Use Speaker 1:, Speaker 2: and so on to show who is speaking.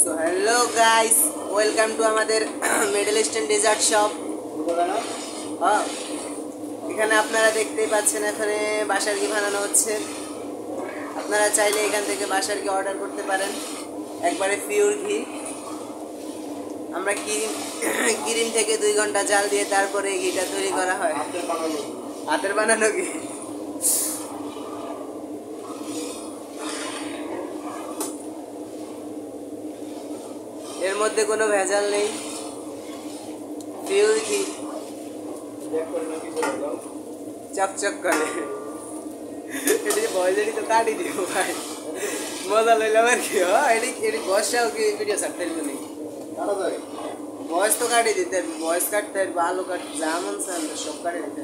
Speaker 1: So hello guys, welcome to আমাদের middle eastern dessert shop. হ্যাঁ, এখানে আপনারা দেখতেই পাচ্ছেন এখানে বাসার ঘি বানানো হচ্ছে। আপনারা চাইলে এখান থেকে বাসার ঘি অর্ডার করতে পারেন, একবারে পিওর ঘি। আমরা কিরিম থেকে 2 ঘন্টা জাল দিয়ে তারপরে এই ঘিটা তৈরি করা হয়। হাতের বানানো ঘি। এর মধ্যে কোনো ভেজাল নেই, পিওর ঘি, চকচক করে। এটি বয়সেরই তো কাটি দিব ভাই, মজা লইলাম আর কি। এটি বয়সটাও কি ভিডিও ছাড়তে নেই, বয়স তো কাটি দিতে, বয়স কাটতে আলু কাটতে, যেমন সব কাটি দিতে।